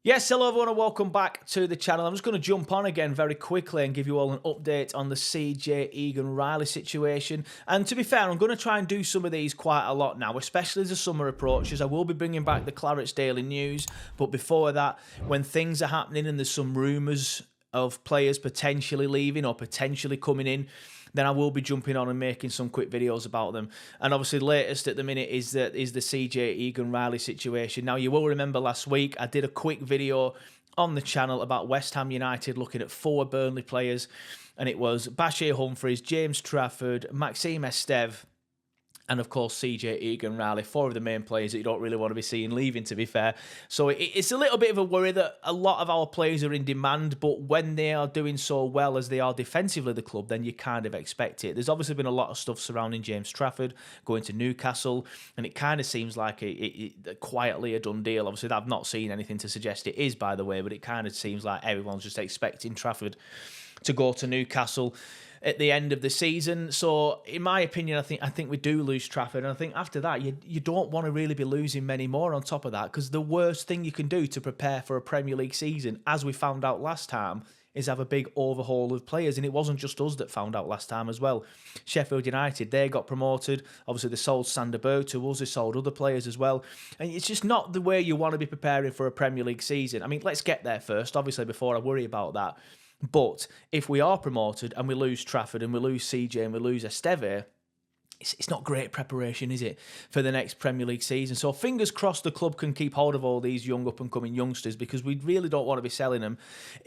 Yes, hello everyone and welcome back to the channel. I'm just going to jump on again very quickly and give you all an update on the CJ Egan-Riley situation. And to be fair, I'm going to try and do some of these quite a lot now, especially as the summer approaches. I will be bringing back the Clarets Daily News, but before that, when things are happening and there's some rumours of players potentially leaving or potentially coming in, then I will be jumping on and making some quick videos about them. And obviously the latest at the minute is the CJ Egan-Riley situation. Now, you will remember last week I did a quick video on the channel about West Ham United looking at 4 Burnley players, and it was Bashir Humphries, James Trafford, Maxime Esteve, and of course CJ Egan-Riley, 4 of the main players that you don't really want to be seeing leaving, to be fair. So it's a little bit of a worry that a lot of our players are in demand, but when they are doing so well as they are defensively, the club, then you kind of expect it. There's obviously been a lot of stuff surrounding James Trafford going to Newcastle, and it kind of seems like quietly a done deal. Obviously, I've not seen anything to suggest it is, by the way, but it kind of seems like everyone's just expecting Trafford to go to Newcastle at the end of the season. So in my opinion, I think we do lose Trafford, and I think after that you don't want to really be losing many more on top of that, because the worst thing you can do to prepare for a Premier League season, as we found out last time, is have a big overhaul of players. And it wasn't just us that found out last time as well. Sheffield United, they got promoted. Obviously they sold Sander Berg to us, they sold other players as well, and it's just not the way you want to be preparing for a Premier League season. I mean, let's get there first, obviously, before I worry about that. But if we are promoted and we lose Trafford and we lose CJ and we lose Esteve, it's not great preparation, is it, for the next Premier League season? So fingers crossed the club can keep hold of all these young up-and-coming youngsters, because we really don't want to be selling them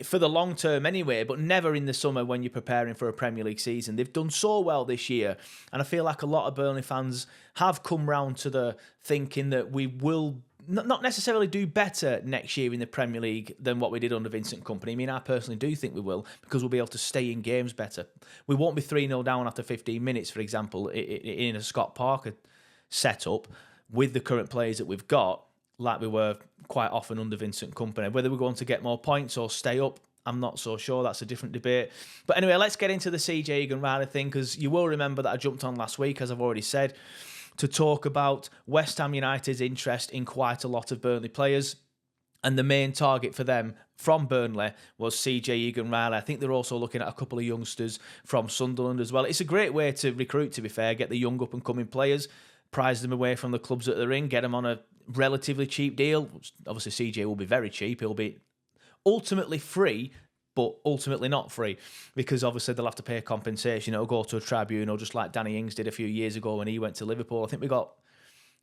for the long term anyway, but never in the summer when you're preparing for a Premier League season. They've done so well this year, and I feel like a lot of Burnley fans have come round to the thinking that we will not necessarily do better next year in the Premier League than what we did under Vincent Kompany. I mean, I personally do think we will, because we'll be able to stay in games better. We won't be 3-0 down after 15 minutes, for example, in a Scott Parker setup with the current players that we've got, like we were quite often under Vincent Kompany. Whether we're going to get more points or stay up, I'm not so sure. That's a different debate. But anyway, let's get into the CJ Egan-Riley thing, because you will remember that I jumped on last week, as I've already said, to talk about West Ham United's interest in quite a lot of Burnley players. And the main target for them from Burnley was CJ Egan-Riley. I think they're also looking at a couple of youngsters from Sunderland as well. It's a great way to recruit, to be fair, get the young up-and-coming players, prize them away from the clubs that they're in, get them on a relatively cheap deal. Obviously, CJ will be very cheap. He'll be ultimately free, but ultimately not free, because obviously they'll have to pay compensation. It'll go to a tribunal, just like Danny Ings did a few years ago when he went to Liverpool. I think we got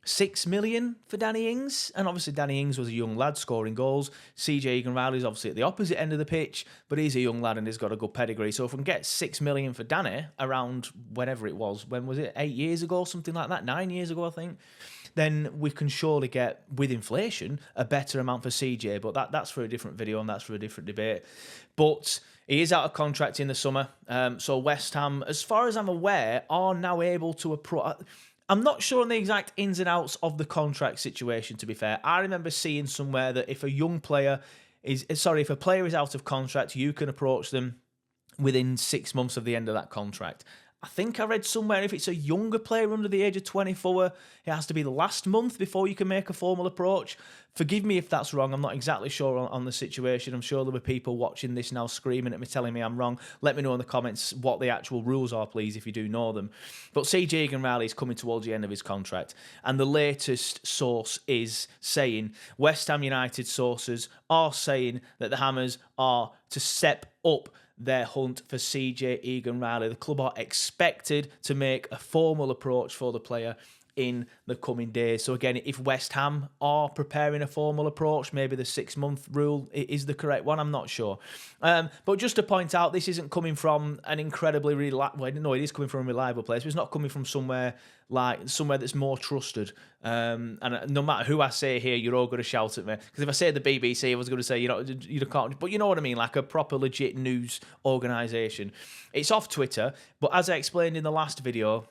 6 million for Danny Ings, and obviously Danny Ings was a young lad scoring goals. CJ Egan-Riley is obviously at the opposite end of the pitch, but he's a young lad and he's got a good pedigree. So if we can get 6 million for Danny around whenever it was, when was it, 8 years ago, something like that, 9 years ago I think, then we can surely get, with inflation, a better amount for CJ. But that's for a different video and that's for a different debate. But he is out of contract in the summer. So West Ham, as far as I'm aware, are now able to approach. I'm not sure on the exact ins and outs of the contract situation, to be fair. I remember seeing somewhere that if a player is out of contract, you can approach them within 6 months of the end of that contract. I think I read somewhere if it's a younger player under the age of 24, it has to be the last month before you can make a formal approach. Forgive me if that's wrong. I'm not exactly sure on the situation. I'm sure there were people watching this now screaming at me, telling me I'm wrong. Let me know in the comments what the actual rules are, please, if you do know them. But CJ Egan-Riley is coming towards the end of his contract, and the latest source is saying, West Ham United sources are saying that the Hammers are to step up their hunt for CJ Egan-Riley. The club are expected to make a formal approach for the player in the coming days. So again, if West Ham are preparing a formal approach, maybe the 6-month rule is the correct one. I'm not sure. But just to point out, this isn't coming from an incredibly no, it is coming from a reliable place, but it's not coming from somewhere that's more trusted. And no matter who I say here, you're all going to shout at me, because if I say the BBC, I was going to say, you can't, but you know what I mean, like a proper legit news organisation. It's off Twitter, but as I explained in the last video,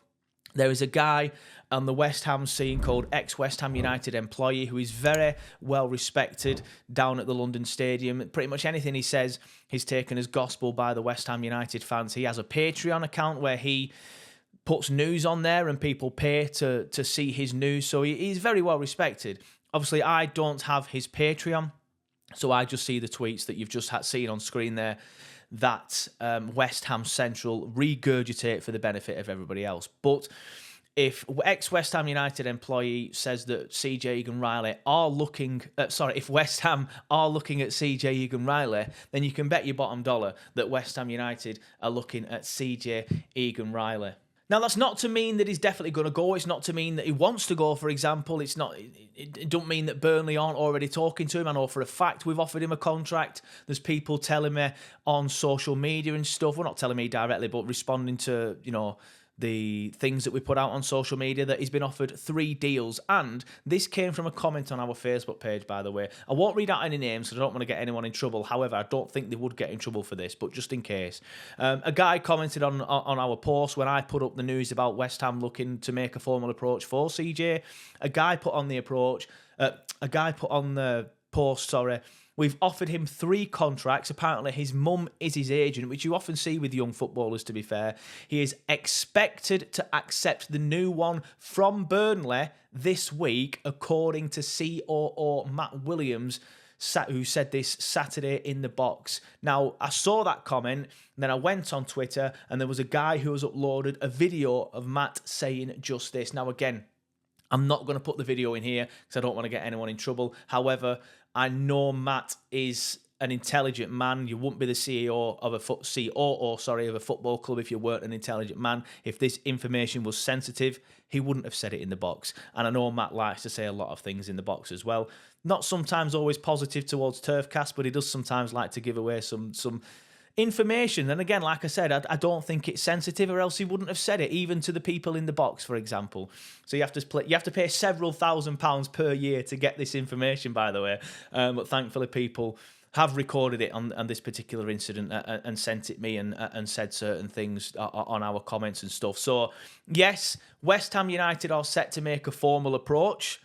there is a guy on the West Ham scene called ex-West Ham United employee who is very well respected down at the London Stadium. Pretty much anything he says is taken as gospel by the West Ham United fans. He has a Patreon account where he puts news on there and people pay to see his news. So he's very well respected. Obviously, I don't have his Patreon. So I just see the tweets that you've just seen on screen there that West Ham Central regurgitate for the benefit of everybody else. But if ex-West Ham United employee says that CJ Egan-Riley are looking... if West Ham are looking at CJ Egan-Riley, then you can bet your bottom dollar that West Ham United are looking at CJ Egan-Riley. Now, that's not to mean that he's definitely going to go. It's not to mean that he wants to go, for example. It don't mean that Burnley aren't already talking to him. I know for a fact we've offered him a contract. There's people telling me on social media and stuff. Well, not telling me directly, but responding to, the things that we put out on social media, that he's been offered 3 deals. And this came from a comment on our Facebook page, by the way. I won't read out any names because I don't want to get anyone in trouble. However, I don't think they would get in trouble for this, but just in case. A guy commented on our post when I put up the news about West Ham looking to make a formal approach for CJ. A guy put on the post, we've offered him 3 contracts. Apparently, his mum is his agent, which you often see with young footballers, to be fair. He is expected to accept the new one from Burnley this week, according to COO Matt Williams, who said this Saturday in the box. Now, I saw that comment, and then I went on Twitter, and there was a guy who has uploaded a video of Matt saying just this. Now, again, I'm not going to put the video in here because I don't want to get anyone in trouble. However, I know Matt is an intelligent man. You wouldn't be the COO of a football club if you weren't an intelligent man. If this information was sensitive, he wouldn't have said it in the box. And I know Matt likes to say a lot of things in the box as well. Not sometimes always positive towards Turfcast, but he does sometimes like to give away some information. And again, like I said, I don't think it's sensitive, or else he wouldn't have said it, even to the people in the box, for example. So you have to pay several £1,000s per year to get this information, by the way. But thankfully, people have recorded it on this particular incident and sent it me and said certain things on our comments and stuff. So yes, West Ham United are set to make a formal approach,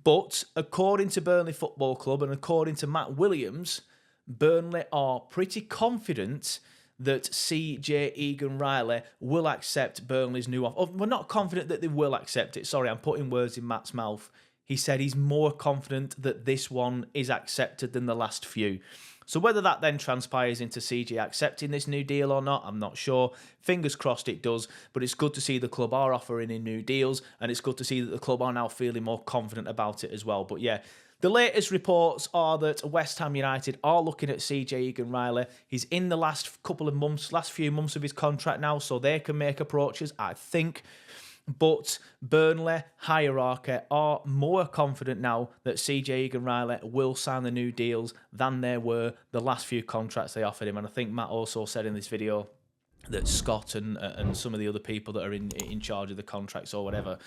but according to Burnley Football Club and according to Matt Williams, Burnley are pretty confident that CJ Egan-Riley will accept Burnley's new offer. We're not confident that they will accept it. Sorry, I'm putting words in Matt's mouth. He said he's more confident that this one is accepted than the last few. So whether that then transpires into CJ accepting this new deal or not, I'm not sure. Fingers crossed it does, but it's good to see the club are offering in new deals, and it's good to see that the club are now feeling more confident about it as well. But yeah, the latest reports are that West Ham United are looking at CJ Egan-Riley. He's in the last few months of his contract now, so they can make approaches, I think. But Burnley hierarchy are more confident now that CJ Egan-Riley will sign the new deals than there were the last few contracts they offered him. And I think Matt also said in this video that Scott and some of the other people that are in charge of the contracts or whatever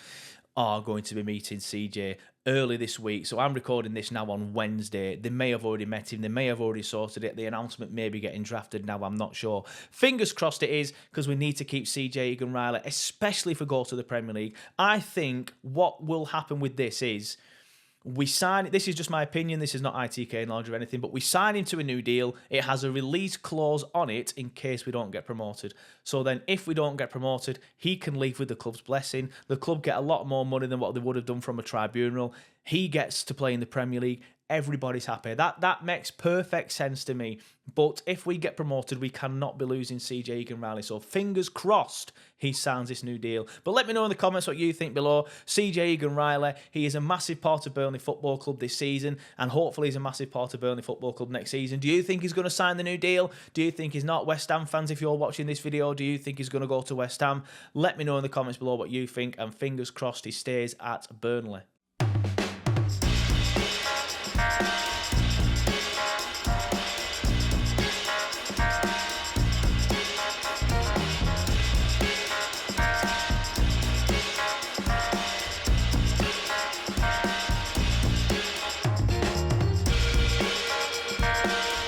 are going to be meeting CJ early this week. So I'm recording this now on Wednesday. They may have already met him. They may have already sorted it. The announcement may be getting drafted now. I'm not sure. Fingers crossed it is, because we need to keep CJ Egan-Riley, especially if we go to the Premier League. I think what will happen with this is we sign, this is just my opinion, this is not ITK knowledge or anything, but we sign him to a new deal. It has a release clause on it in case we don't get promoted. So then if we don't get promoted, he can leave with the club's blessing. The club get a lot more money than what they would have done from a tribunal. He gets to play in the Premier League. Everybody's happy. That makes perfect sense to me. But if we get promoted, we cannot be losing CJ Egan-Riley. So fingers crossed he signs this new deal. But let me know in the comments what you think below. CJ Egan-Riley, he is a massive part of Burnley Football Club this season, and hopefully he's a massive part of Burnley Football Club next season. Do you think he's going to sign the new deal? Do you think he's not? West Ham fans, if you're watching this video, do you think he's going to go to West Ham? Let me know in the comments below what you think, and fingers crossed he stays at Burnley.